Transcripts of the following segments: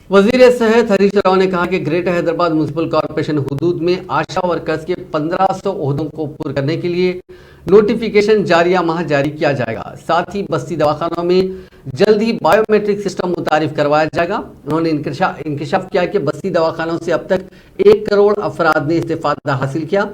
वजीर सेहत हरीश राव ने कहा कि ग्रेटर हैदराबाद म्युनिसिपल कॉरपोरेशन हुदूद में आशा वर्कर्स के 1500 ओहदों को पूरा करने के लिए नोटिफिकेशन जारिया माह जारी किया जाएगा। साथ ही बस्ती दवाखानों में जल्द ही बायोमेट्रिक सिस्टम मुतारिफ करवाया जाएगा। उन्होंने इंकशाफ किया कि बस्ती दवाखानों से अब तक 1 करोड़ अफराद ने इस्तेफादा हासिल किया।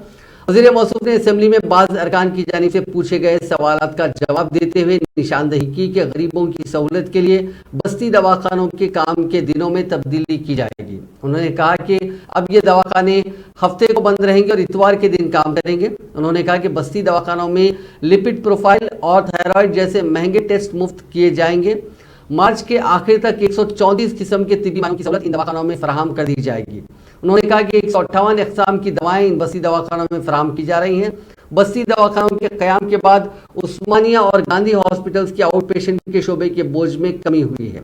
वज़ीर मौसूफ ने असेंबली में बाज़ अरकान की जानिब से पूछे गए सवालात का जवाब देते हुए निशानदही की कि गरीबों की सहूलत के लिए बस्ती दवाखानों के काम के दिनों में तब्दीली की जाएगी। उन्होंने कहा कि अब ये दवाखाने हफ्ते को बंद रहेंगे और इतवार के दिन काम करेंगे। उन्होंने कहा कि बस्ती दवाखानों में लिपिड प्रोफाइल और थायराइड जैसे महंगे टेस्ट मुफ्त किए जाएंगे। मार्च के आखिर तक 134 किस्म के तिब्बी मालों की सहूलत इन दवाखानों में फराहम कर दी जाएगी। उन्होंने कहा कि 158 अक़साम की दवाएं इन बस्ती दवाखानों में फराहम की जा रही हैं। बस्ती दवाखानों के क़याम के बाद उस्मानिया और गांधी हॉस्पिटल्स के आउट पेशेंट के शोबे के बोझ में कमी हुई है।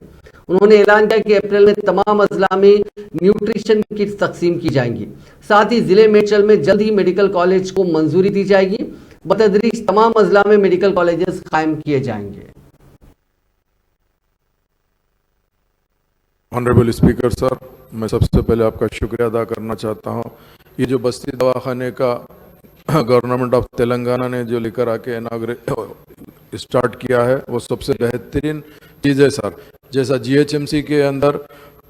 उन्होंने ऐलान किया कि अप्रैल में तमाम अजला में न्यूट्रिशन किट तकसीम की जाएंगी। साथ ही जिले मेडचल में जल्द ही मेडिकल कॉलेज को मंजूरी दी जाएगी। बतदरीज तमाम अजला में मेडिकल कॉलेजेस कायम किए जाएंगे। ऑनरेबल स्पीकर सर, मैं सबसे पहले आपका शुक्रिया अदा करना चाहता हूँ। ये जो बस्ती दवाखाने का गवर्नमेंट ऑफ तेलंगाना ने जो लेकर आके स्टार्ट किया है वो सबसे बेहतरीन चीज़ है सर। जैसा जीएचएमसी के अंदर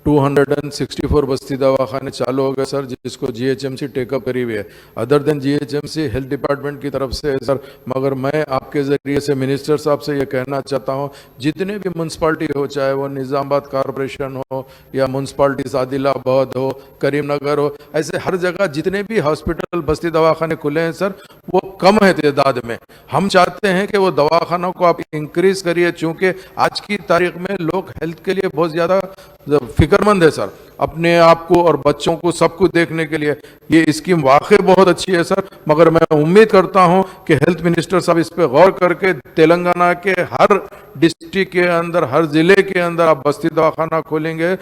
264 बस्ती दवाखाने चालू हो गए सर, जिसको जीएचएमसी टेकअप करी हुई है। Other than GHMC health department की तरफ से है सर। मगर मैं आपके ज़रिए से मिनिस्टर साहब से ये कहना चाहता हूँ, जितने भी म्यूनसिपाल्टी हो, चाहे वो निज़ामाबाद कॉरपोरेशन हो या म्यूनसिपाल्टीज आदिलाबाद हो, करीमनगर हो, ऐसे हर जगह जितने भी हॉस्पिटल बस्ती दवाखाने खुले हैं सर, वो कम है तादाद में। हम चाहते हैं कि वो दवाखानों को आप इंक्रीज करिए, चूँकि आज की तारीख में लोग हेल्थ के लिए बहुत ज़्यादा फिक्रमंद है सर, अपने आप को और बच्चों को सबको देखने के लिए। ये स्कीम वाकई बहुत अच्छी है सर, मगर मैं उम्मीद करता हूं कि हेल्थ मिनिस्टर साहब इस पे गौर करके तेलंगाना के हर डिस्ट्रिक्ट के अंदर, हर जिले के अंदर आप बस्ती दवाखाना खोलेंगे